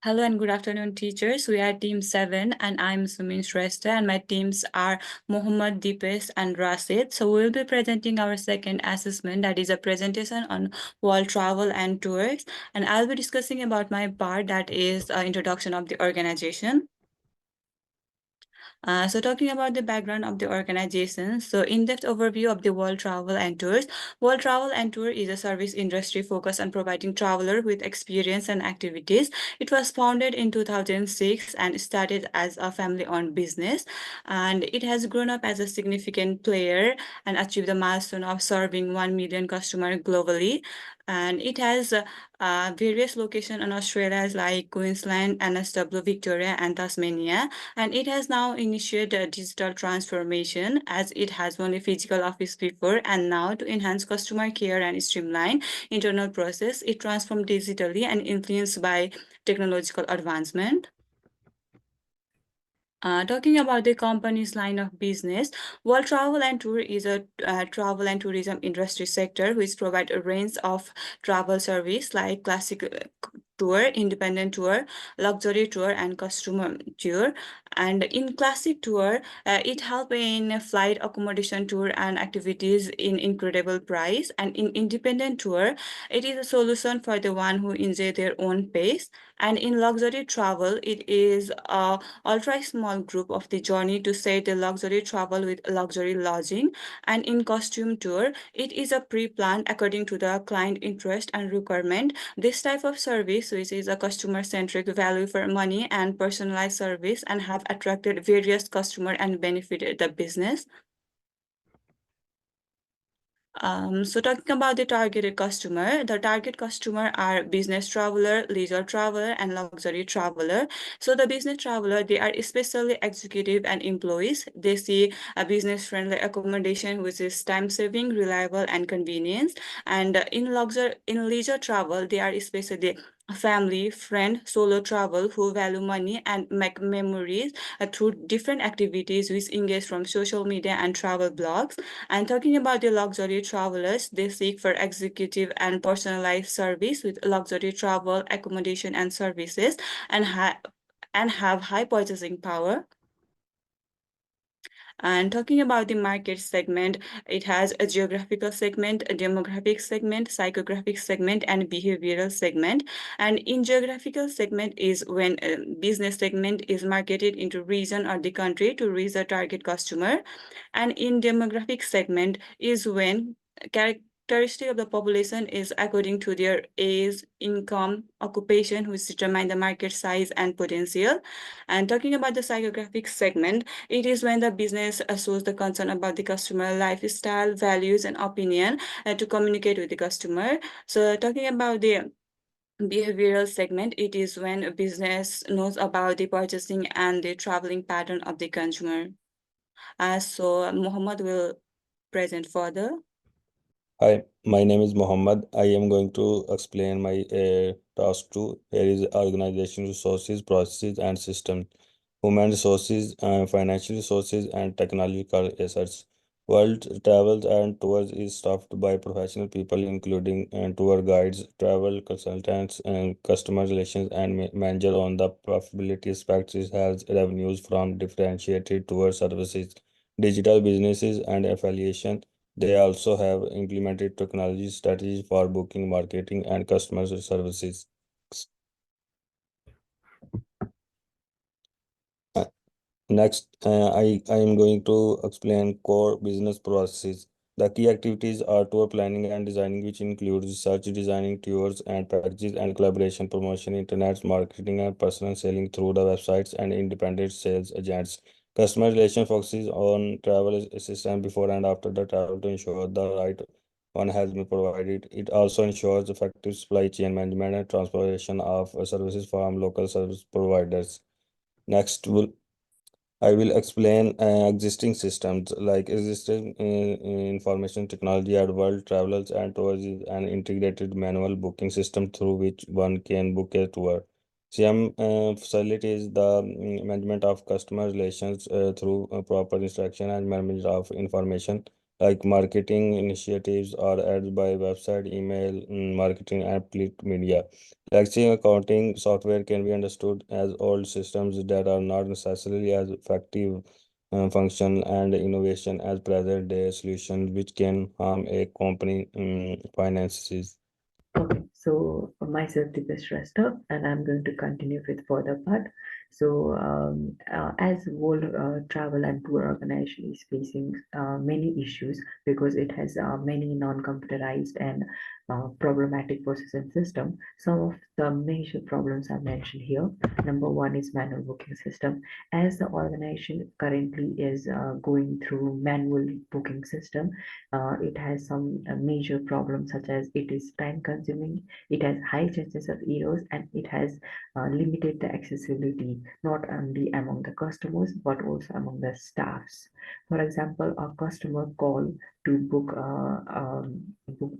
Hello and good afternoon, teachers. We are Team 7 and I'm Sumin Shrestha and my teams are Mohammad, Deepesh and Rasid. So we will be presenting our second assessment, that is a presentation on world travel and tours. And I'll be discussing about my part, that is introduction of the organization. So talking about the background of the organization, so in-depth overview of the World Travel and Tours. World Travel and Tour is a service industry focused on providing traveler with experience and activities. It was founded in 2006 and started as a family-owned business, and it has grown up as a significant player and achieved the milestone of serving 1 million customers globally. And it has various locations in Australia like Queensland, NSW, Victoria, and Tasmania. And it has now initiated a digital transformation as it has only physical office before, and now to enhance customer care and streamline internal process, it transformed digitally and influenced by technological advancement. Talking about the company's line of business, World Travel and Tour is a travel and tourism industry sector which provide a range of travel service like classic tour, independent tour, luxury tour, and customer tour. And in classic tour, it help in flight accommodation tour and activities in incredible price. And in independent tour, it is a solution for the one who enjoy their own pace. And in luxury travel, it is a ultra small group of the journey to say the luxury travel with luxury lodging. And in costume tour, it is a pre-planned according to the client interest and requirement. This type of service, which is a customer-centric value for money and personalized service, and have attracted various customer and benefited the business. So talking about the targeted customer, the target customer are business traveler, leisure traveler, and luxury traveler. So the business traveler, they are especially executive and employees. They see a business-friendly accommodation which is time-saving, reliable, and convenience. And in leisure travel, they are especially family, friend, solo travel who value money and make memories through different activities which engage from social media and travel blogs. And talking about the luxury travelers, they seek for executive and personalized service with luxury travel, accommodation, and services, and have high purchasing power. And talking about the market segment, it has a geographical segment, a demographic segment, psychographic segment, and behavioral segment. And in geographical segment is when a business segment is marketed into region or the country to reach a target customer. And in demographic segment is when characteristic of the population is according to their age, income, occupation, which determine the market size and potential. And talking about the psychographic segment, it is when the business shows the concern about the customer lifestyle, values, and opinion to communicate with the customer. So talking about the behavioral segment, it is when a business knows about the purchasing and the traveling pattern of the consumer. So Muhammad will present further. Hi, my name is Mohammed. I am going to explain my task 2. Here is organization resources, processes, and systems, human resources, financial resources, and technological assets. World travels and tours is staffed by professional people, including tour guides, travel consultants, and customer relations, and manager on the profitability aspects. It has revenues from differentiated tour services, digital businesses, and affiliation. They also have implemented technology strategies for booking, marketing, and customer services. Uh, Next, I am going to explain core business processes. The key activities are tour planning and designing, which includes research, designing tours and packages, and collaboration, promotion, internet marketing, and personal selling through the websites and independent sales agents. Customer relation focuses on travel assistance before and after the travel to ensure the right one has been provided. It also ensures effective supply chain management and transportation of services from local service providers. Next, I will explain existing systems like existing information technology at World Travelers and Tours is an integrated manual booking system through which one can book a tour. CM facilitates the management of customer relations through proper instruction and management of information like marketing initiatives or ads by website, email, marketing, and print media. Legacy accounting software can be understood as old systems that are not necessarily as effective function and innovation as present day solutions, which can harm a company finances. Okay, so myself Dipesh Shrestha, and I'm going to continue with further part. So as World Travel and Tour Organization is facing many issues because it has many non-computerized and problematic processing system. Some of the major problems are mentioned here. Number one is manual booking system. As the organization currently is going through manual booking system, it has some major problems such as it is time consuming, it has high chances of errors, and it has limited the accessibility not only among the customers but also among the staffs. For example, a customer call to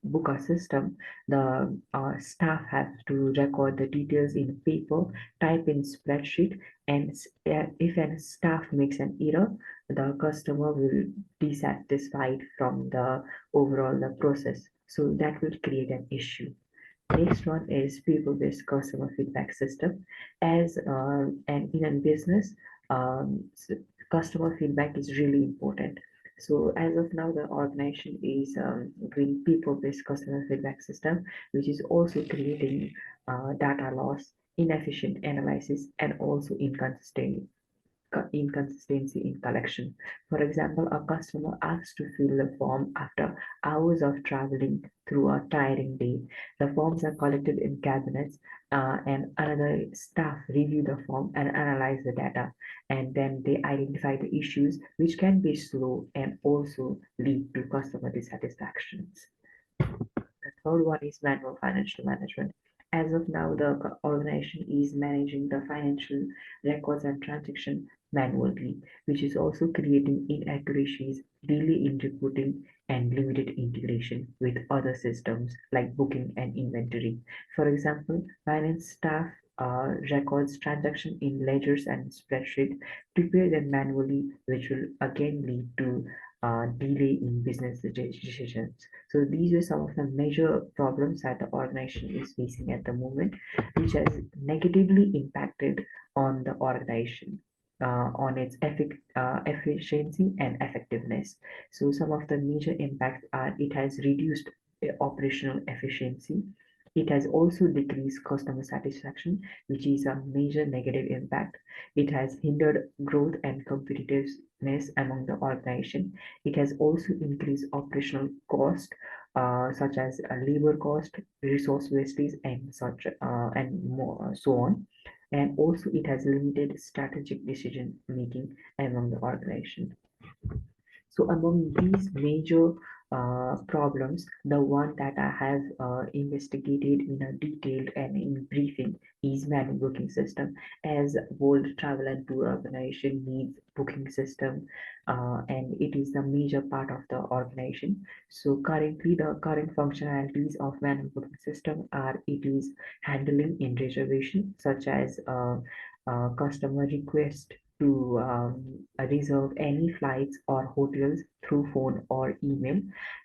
book a system, the staff has to record the details in paper, type in spreadsheet, and if a staff makes an error, the customer will dissatisfied from the overall the process. So that will create an issue. Next one is people-based customer feedback system. As and in a business, customer feedback is really important. So as of now, the organization is doing people-based customer feedback system, which is also creating data loss, inefficient analysis, and also inconsistency in collection. For example, a customer asks to fill the form after hours of traveling through a tiring day. The forms are collected in cabinets, and another staff review the form and analyze the data, and then they identify the issues which can be slow and also lead to customer dissatisfactions. The third one is manual financial management. As of now, the organization is managing the financial records and transaction manually, which is also creating inaccuracies, delay in reporting, and limited integration with other systems like booking and inventory. For example, finance staff records transaction in ledgers and spreadsheet, prepare them manually, which will again lead to delay in business decisions. So these are some of the major problems that the organization is facing at the moment, which has negatively impacted on the organization, on its efficiency and effectiveness. So some of the major impacts are it has reduced operational efficiency. It has also decreased customer satisfaction, which is a major negative impact. It has hindered growth and competitiveness among the organization. It has also increased operational cost, such as labor cost, resource wastage, and such and more so on. And also, it has limited strategic decision making among the organization. So among these major problems, the one that I have investigated in a detailed and in briefing is manual booking system. As World Travel and Tour Organization needs booking system, and it is the major part of the organization. So currently, the current functionalities of manual booking system are it is handling in reservation, such as customer request to reserve any flights or hotels through phone or email,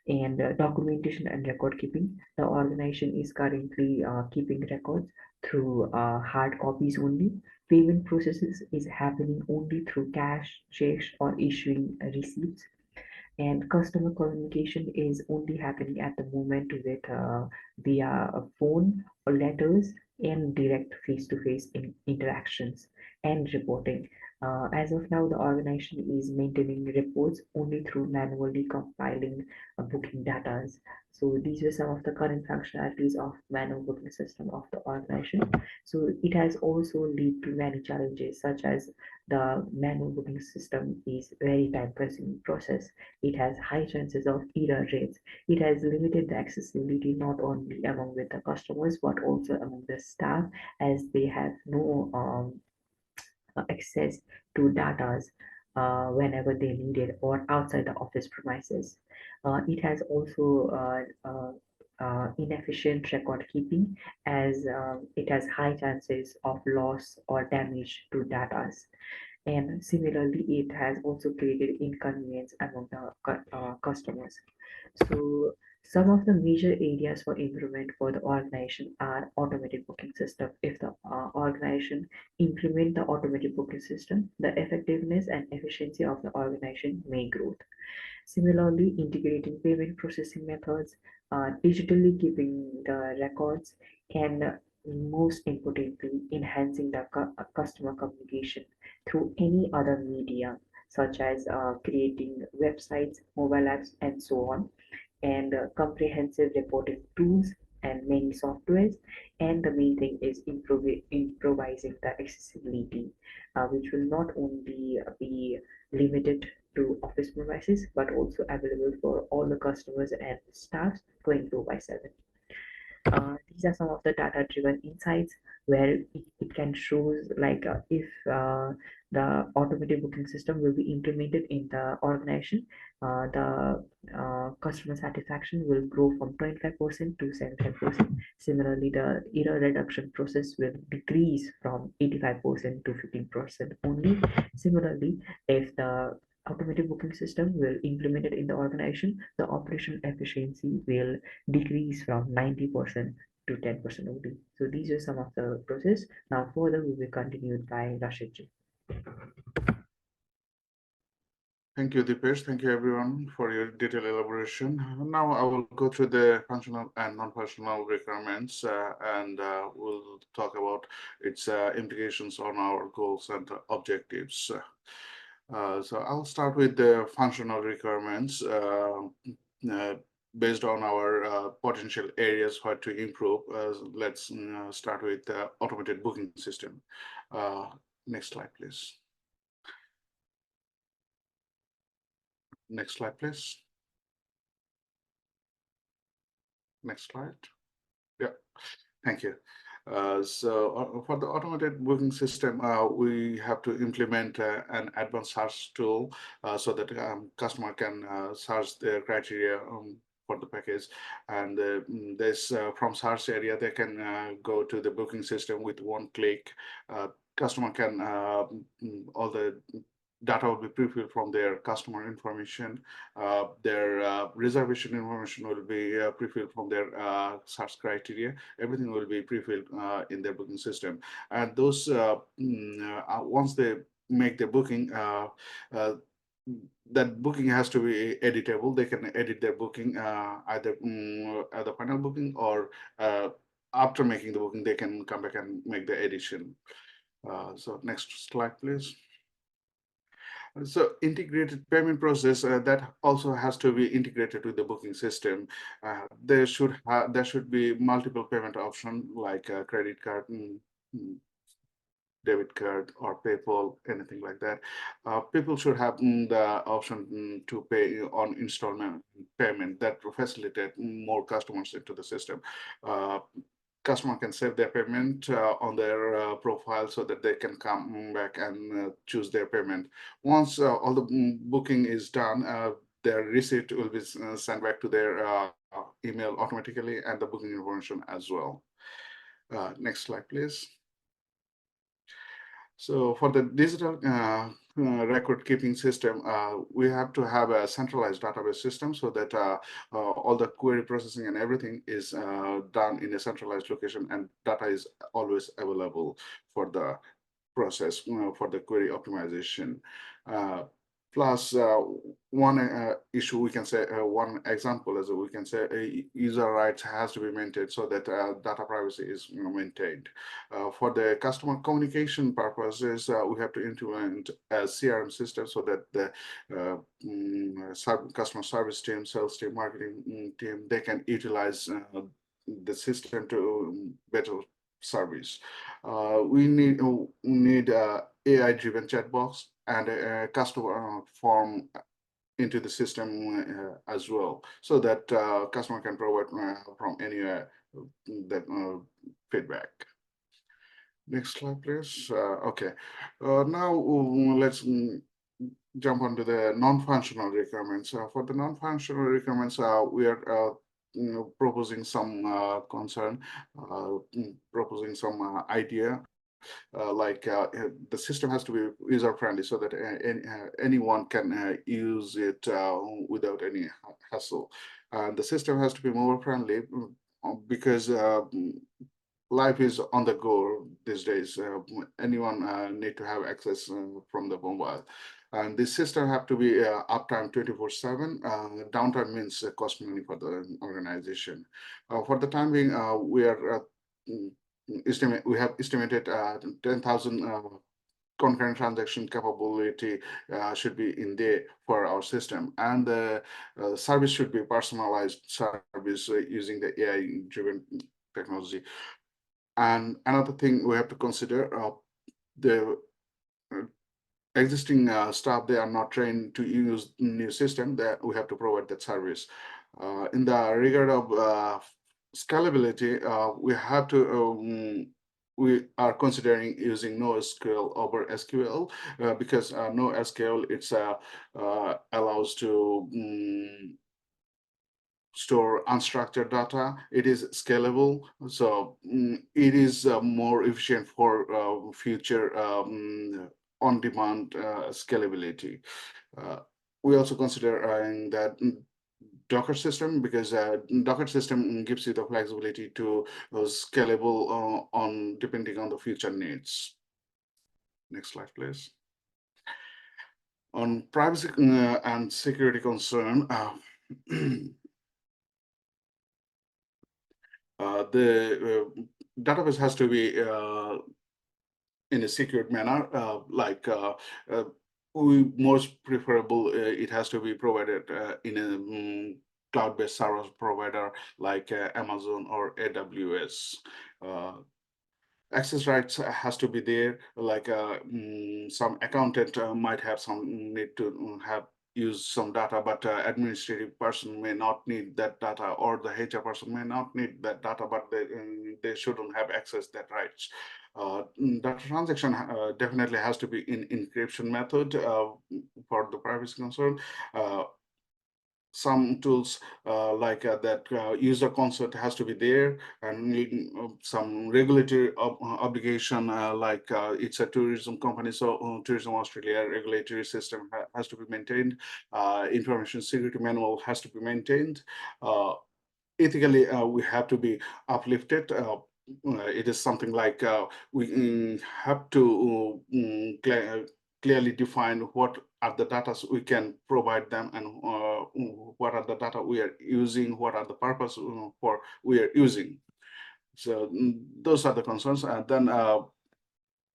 and documentation and record keeping. The organization is currently keeping records through hard copies only. Payment processes is happening only through cash, checks, or issuing receipts, and customer communication is only happening at the moment with via a phone or letters and direct face-to-face interactions and reporting. As of now, the organization is maintaining reports only through manually compiling booking data. So these were some of the current functionalities of manual booking system of the organization. So it has also led to many challenges, such as the manual booking system is very time-consuming process. It has high chances of error rates. It has limited the accessibility not only among with the customers but also among the staff, as they have no access to data whenever they need it or outside the office premises. It has also inefficient record keeping, as it has high chances of loss or damage to data. And similarly, it has also created inconvenience among the customers. So Some of the major areas for improvement for the organization are automated booking system. If the organization implement the automated booking system, the effectiveness and efficiency of the organization may grow. Similarly, integrating payment processing methods, digitally keeping the records, and most importantly, enhancing the customer communication through any other media, such as creating websites, mobile apps, and so on, and comprehensive reporting tools and many softwares. And the main thing is improvising the accessibility, which will not only be limited to office premises but also available for all the customers and staffs 24/7. These are some of the data-driven insights where it can show like if the automated booking system will be implemented in the organization, the customer satisfaction will grow from 25% to 75%. Similarly, the error reduction process will decrease from 85% to 15% only. Similarly, if the automated booking system will implemented in the organization, the operation efficiency will decrease from 90% to 10% only. So these are some of the process. Now further will be continued by Rashid. Thank you, Dipesh. Thank you, everyone, for your detailed elaboration. Now I will go through the functional and non-functional requirements, and we'll talk about its implications on our goals and objectives. So I'll start with the functional requirements based on our potential areas where to improve. Let's start with the automated booking system. Next slide, please. Next slide, please. Next slide. Yeah, thank you. So for the automated booking system, we have to implement an advanced search tool so that customer can search their criteria for the package, and this from search area they can go to the booking system with one click. Customer can all the data will be pre-filled from their customer information. Their reservation information will be pre-filled from their search criteria. Everything will be pre-filled in their booking system. And those, once they make the booking, that booking has to be editable. They can edit their booking either at the final booking or after making the booking, they can come back and make the edition. So next slide, please. So integrated payment process that also has to be integrated with the booking system. There should be multiple payment options like credit card, debit card, or PayPal, anything like that. People should have the option to pay on installment payment that will facilitate more customers into the system. Customer can save their payment on their profile so that they can come back and choose their payment. Once all the booking is done, their receipt will be sent back to their email automatically, and the booking information as well. Next slide, please. So for the digital record keeping system, we have to have a centralized database system so that all the query processing and everything is done in a centralized location, and data is always available for the process, for the query optimization. Plus, one issue we can say, one example is we can say user rights has to be maintained so that data privacy is maintained. For the customer communication purposes, we have to implement a CRM system so that the customer service team, sales team, marketing team, they can utilize the system to better service. We need AI-driven chatbots and a customer form into the system as well, so that customer can provide from anywhere that feedback. Next slide, please. Okay, now let's jump onto the non-functional requirements. For the non-functional requirements, we are proposing some concern, proposing some idea the system has to be user friendly so that anyone can use it without any hassle. And the system has to be more friendly because life is on the go these days. Anyone need to have access from the mobile. And this system have to be uptime 24/7. Downtime means cost money for the organization. For the time being, we have estimated 10,000 concurrent transaction capability should be in there for our system, and the service should be personalized service using the AI-driven technology. And another thing we have to consider, the existing staff, they are not trained to use new system, that we have to provide that service. In the regard of scalability, we are considering using NoSQL over SQL because NoSQL allows to store unstructured data. It is scalable, so it is more efficient for future on-demand scalability. We also consider that Docker system, because Docker system gives you the flexibility to scalable depending on the future needs. Next slide, please. On privacy and security concern, the database has to be in a secured manner, most preferable, it has to be provided in a cloud-based service provider like Amazon or AWS. Access rights has to be there, like some accountant might have some need to use some data, but administrative person may not need that data, or the HR person may not need that data, but they shouldn't have access that rights. Data transaction definitely has to be in encryption method for the privacy concern. Some tools that user consent has to be there, and some regulatory obligation, it's a tourism company, so Tourism Australia regulatory system has to be maintained. Information security manual has to be maintained. Ethically, we have to be uplifted. It is something like we have to clearly define what are the data we can provide them, and what are the data we are using, what are the purpose for we are using. So those are the concerns. And then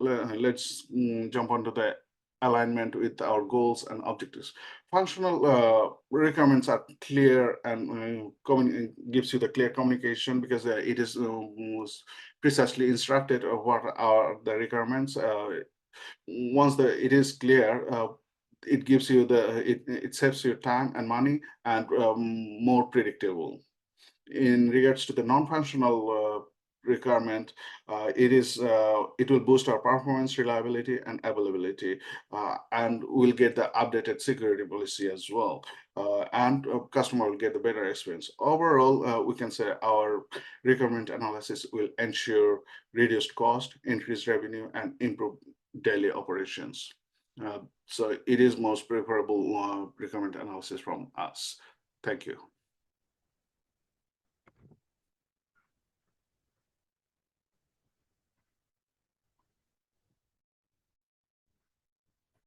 let's jump onto the alignment with our goals and objectives. Functional requirements are clear, and gives you the clear communication, because it is precisely instructed of what are the requirements. Once it is clear, it gives you it saves you time and money, and more predictable. In regards to the non-functional requirement, it will boost our performance, reliability, and availability, and we'll get the updated security policy as well, and customer will get the better experience. Overall, we can say our requirement analysis will ensure reduced cost, increased revenue, and improved daily operations. So it is most preferable requirement analysis from us. Thank you.